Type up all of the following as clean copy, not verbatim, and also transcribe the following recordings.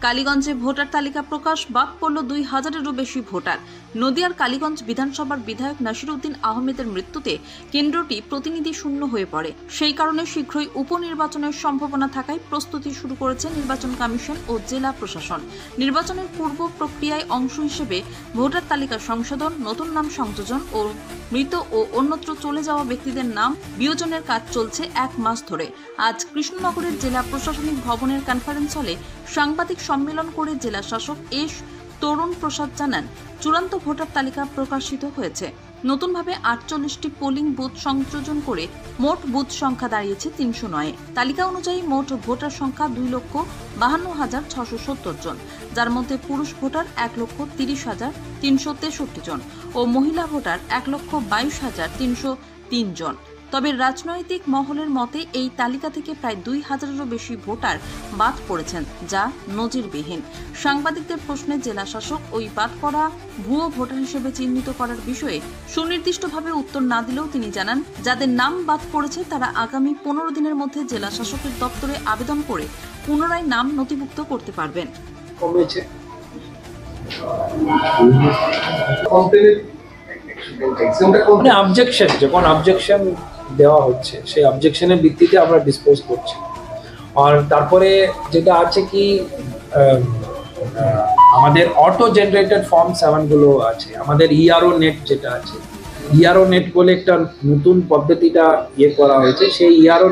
কালীগঞ্জে voter তালিকা প্রকাশ, বাদ পড়ল 2000-এরও বেশি ভোটার। নদিয়ার কালীগঞ্জ বিধানসভার বিধায়ক নাসির উদ্দিন আহমেদের মৃত্যুতে কেন্দ্রটি প্রতিনিধি শূন্য হয়ে পড়ে। সেই কারণে শীঘ্রই উপনির্বাচনের সম্ভাবনা থাকায় প্রস্তুতি শুরু করেছে নির্বাচন কমিশন ও জেলা প্রশাসন। নির্বাচনের পূর্ব প্রক্রিয়ায় অংশ হিসেবে ভোটার তালিকা সংশোধন, নতুন নাম সংযোজন ও মৃত ও অন্যত্র চলে যাওয়া ব্যক্তিদের নাম বিয়োজনের কাজ চলছে 1 মাস ধরে। আজ কৃষ্ণনগরের জেলা প্রশাসনিক ভবনের কনফারেন্স হলে সাংবাদিক সম্মেলন করে জেলা শাসক এস তরুণ প্রসাদ জানান, চূড়ান্ত ভোটার তালিকা প্রকাশিত হয়েছে। নতুনভাবে 48টি পোলিং বুথ সংযোজন করে মোট বুথ সংখ্যা দাঁড়িয়েছে 309। তালিকা অনুযায়ী মোট ভোটার সংখ্যা 2,52,670 জন, যার মধ্যে পুরুষ ভোটার 1,30,363 জন ও মহিলা ভোটার 1,22,303 জন। তবে রাজনৈতিক মহলের মতে এই তালিকা থেকে প্রায় 2000-এরও বেশি ভোটার বাদ পড়েছেন, যা নজিরবিহীন। সাংবাদিকদের প্রশ্নে জেলা শাসক ওই বাদ পড়া ভুয়ো ভোটার হিসেবে চিহ্নিত করার বিষয়ে সুনির্দিষ্টভাবে উত্তর না দিলেও তিনি জানান, যাদের নাম বাদ পড়েছে তারা আগামী 15 দিনের মধ্যে জেলা শাসকের দপ্তরে আবেদন করে পুনরায় নাম নথিভুক্ত করতে পারবেন। অবজেকশন দেওয়া হচ্ছে, সেই অবজেকশনের ভিত্তিতে আমরা ডিসপোজ করছি। আর তারপরে যেটা আছে কি আমাদের অটো জেনারেটেড ফর্ম 7 গুলো আছে, আমাদের ইআরও নেট যেটা আছে, ইআরও নেট বলে একটা নতুন পদ্ধতিটা করা হয়েছে। সেই ইআরও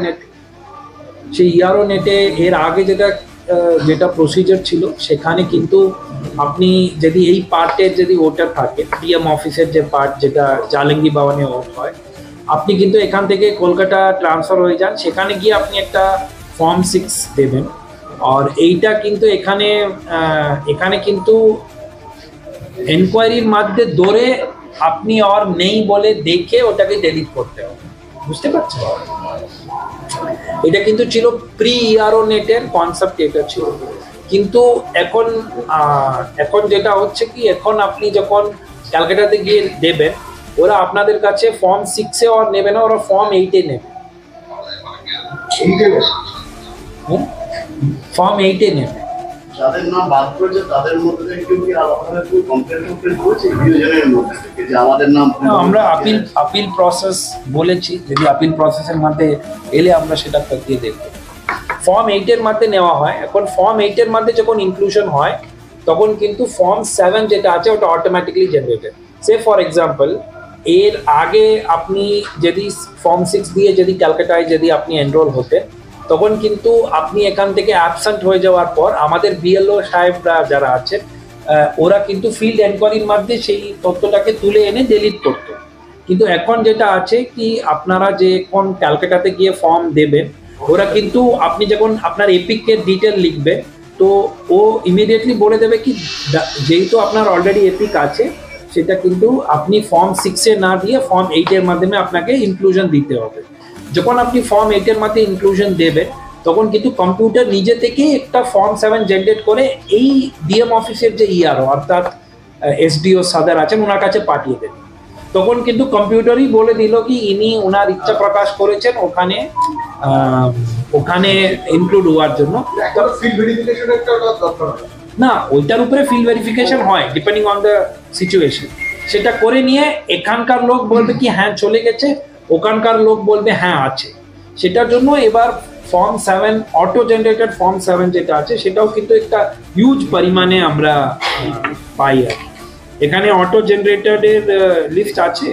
নেটে এর আগে যেটা প্রসিজার ছিল, সেখানে কিন্তু আপনি যদি এই পার্টের যদি ভোটার থাকে, ডিএম অফিসের যে পার্ট যেটা জালেঙ্গি বাওয়ানে ভোট হয়, আপনি কিন্তু এখান থেকে কলকাতা ট্রান্সফার হয়ে যান, সেখানে গিয়ে আপনি একটা ফর্ম 6 দেবেন। আর এইটা কিন্তু এখানে কিন্তু এনকোয়ারির মধ্যে ধরে আপনি আর নেই বলে দেখে ওটাকে ডিলিট করতে হবে, বুঝতে পারছেন? এটা কিন্তু ছিল প্রি ইআরও নেটের কনসেপ্ট, এটা ছিল। কিন্তু এখন যেটা হচ্ছে কি, এখন আপনি যখন ক্যালকাটাতে গিয়ে দেবেন, ওরা আপনাদের কাছে ফর্ম 6-এ আর নেবে না, ওরা ফর্ম 8-এ নেবে। ফর্ম 8-এ নেবে। যাদের নাম বাদ পড়েছে তাদের মধ্যে কেউ কি আলাদাভাবে কোনো কমপ্লেইন করেছে বিয়োজনের মধ্যে থেকে যে আমাদের নাম? আমরা আপিল প্রসেস বলেছি, যদি আপিল প্রসেসের মধ্যে এলে আমরা সেটা খতিয়ে দেখব। ফর্ম 8-এর মধ্যে নেওয়া হয়। এখন ফর্ম 8-এর মধ্যে যখন ইনক্লুশন হয়, তখন কিন্তু ফর্ম 7 যেটা আছে ওটা automatically generated. Say for example, এর আগে আপনি যদি ফর্ম 6 দিয়ে যদি ক্যালকাটায় যদি আপনি এনরোল হতেন, তখন কিন্তু আপনি এখান থেকে অ্যাবসেন্ট হয়ে যাওয়ার পর আমাদের বিএলও সাহেবরা যারা আছে, ওরা কিন্তু ফিল্ড এনকোয়ারির মধ্যে সেই তথ্যটাকে তুলে এনে ডিলিট করতো। কিন্তু এখন যেটা আছে কি, আপনারা যে কোন ক্যালকাটাতে গিয়ে ফর্ম দেবেন, ওরা কিন্তু আপনি যখন আপনার এপিকের ডিটেল লিখবে, তো ও ইমিডিয়েটলি বলে দেবে কি যেহেতু আপনার অলরেডি এপিক আছে, সেটা কিন্তু আপনি ফর্ম 6-এ না দিয়ে ফর্ম 8-এর মাধ্যমে আপনাকে ইনক্লুশন দিতে হবে। যখন আপনি ফর্ম 8-এর মধ্যে ইনক্লুশন দেবেন, তখন কিন্তু কম্পিউটার নিজে থেকেই একটা ফর্ম 7 জেনারেট করে এই ডিএম অফিসের যে ইআরও অর্থাৎ এসডিও সাদার আছেন, ওনার কাছে পাঠিয়ে দেবে। তখন কিন্তু কম্পিউটারই বলে দিল কি ইনি ওনার ইচ্ছা প্রকাশ করেছেন ওখানে ইনক্লুড হওয়ার জন্য। না, ওইটার উপরে ফিল্ড ভেরিফিকেশন হয় ডিপেন্ডিং অন দ্য সিচুয়েশন। সেটা করে নিয়ে এখানকার লোক বলবে কি হ্যাঁ চলে গেছে, ওখানকার লোক বলবে হ্যাঁ আছে। সেটার জন্য এবার ফর্ম 7 অটো জেনারেটেড ফর্ম 7 যেটা আছে, সেটাও কিন্তু একটা হিউজ পরিমাণে আমরা পাই। আর এখানে অটো জেনারেটেডের লিস্ট আছে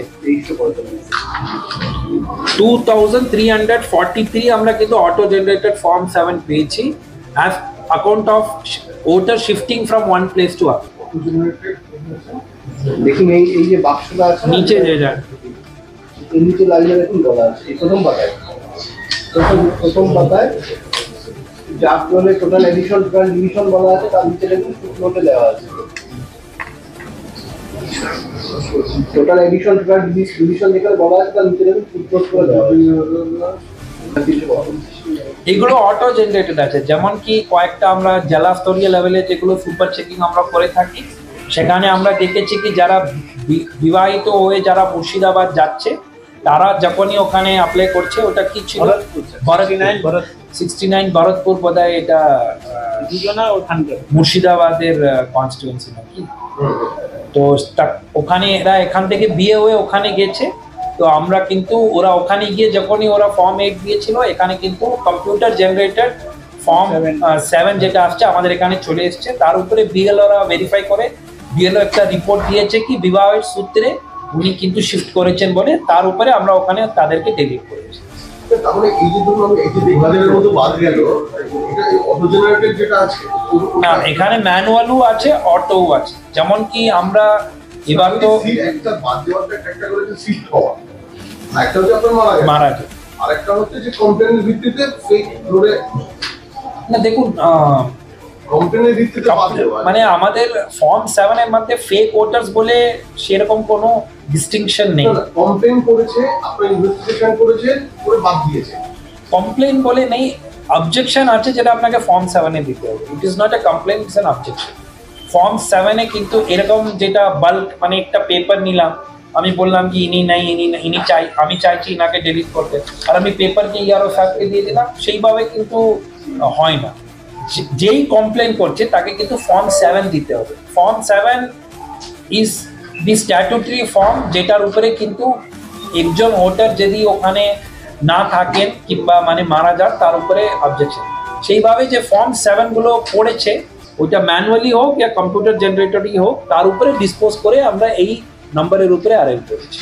2343 আমরা কিন্তু অটো জেনারেটেড ফর্ম 7 পেয়েছি অ্যাজ অ্যাকাউন্ট অফ ওটার shifting from one place to other. দেখুন এই যে বাক্সটা আছে নিচে যে যায় এর নিচে লাগিয়ে দেখুন বলা আছে এই প্রথম পাতায় যার ফলে টোটাল এডিশন টোটাল ডিভিশন বলা আছে, তার নিচে দেখুন ফুটনোটে দেওয়া আছে টোটাল এডিশন টোটাল ডিভিশন যেখানে বলা আছে তার নিচে দেখুন ফুটনোট করে দেওয়া আছে। এগুলো অটো জেনারেটেড আছে, যেমন কি কয়েকটা আমরা জেলা স্তরীয় লেভেলে যেগুলো সুপার চেকিং আমরা করে থাকি, সেখানে আমরা দেখেছি কি যারা বিবাহিত হয়ে যারা মুর্শিদাবাদ যাচ্ছে, তারা যখনই ওখানে অ্যাপ্লাই করছে, ওটা কি ছিল 69 ভরতপুর বোধহয় এটা মুর্শিদাবাদের কনস্টিটুয়েন্সি নাকি। তো ওখানে এরা এখান থেকে বিয়ে হয়ে ওখানে গেছে। তো আমরা কিন্তু ওরা ওখানে গিয়ে যখনই ওরা ফর্ম 8 দিয়েছিল, এখানে কিন্তু কম্পিউটার জেনারেটেড ফর্ম 7 যেটা আসছে আমাদের এখানে চলে এসছে। তার উপরে বিএল ওরা ভেরিফাই করে, বিএলও একটা রিপোর্ট দিয়েছে কি বিবাহের সূত্রে উনি কিন্তু শিফট করেছেন বলে, তার উপরে আমরা ওখানে তাদেরকে ডেলিট করেছি। তাহলে এই যে ধরুন এই যে বিভাগের মতো বাদ গেল, এটা অটো জেনারেটেড যেটা আছে না, এখানে ম্যানুয়ালও আছে, অটোও আছে। যেমন কি আমরা এবার তো একটা বাদ দেওয়াটা একটা করে শিফট হওয়া, একটা হচ্ছে আপনার মারা যায়, আরেকটা হচ্ছে যে কমপ্লেনের ভিত্তিতে ফেক ধরে। না দেখুন, কমপ্লেনের ভিত্তিতে বাদ দেওয়া মানে আমাদের ফর্ম 7 এর মধ্যে ফেক ভোটার্স বলে সেরকম কোনো ডিস্টিংশন নেই। কমপ্লেন করেছে, আপনার ইনভেস্টিগেশন করেছে, করে বাদ দিয়েছে। কমপ্লেন বলে নেই, অবজেকশন আছে যেটা আপনাকে ফর্ম 7 এ দিতে হবে। It is not a complain, it's an objection. Form 7 এ কিন্তু এরকম যেটা বাল্ক মানে একটা পেপার নিলাম, আমি বললাম কি ইনি নাই, ইনি চাই, আমি চাইছি ইনাকে ডিলিট করতে, আর আমি পেপারকে ইয়ারও সাহেবকে দিয়ে দিলাম, সেইভাবে কিন্তু হয় না। যেই কমপ্লেন করছে তাকে কিন্তু ফর্ম 7 দিতে হবে। Form 7 is the statutory form, যেটার উপরে কিন্তু একজন ভোটার যদি ওখানে না থাকেন কিংবা মানে মারা যান, তার উপরে অবজেকশন। সেইভাবে যে ফর্ম 7 গুলো পড়েছে, ওইটা ম্যানুয়ালি হোক ইয়া কম্পিউটার জেনারেটরই হোক, তার উপরে ডিসপোজ করে আমরা এই নম্বরের উপরে অ্যারেঞ্জ করেছি।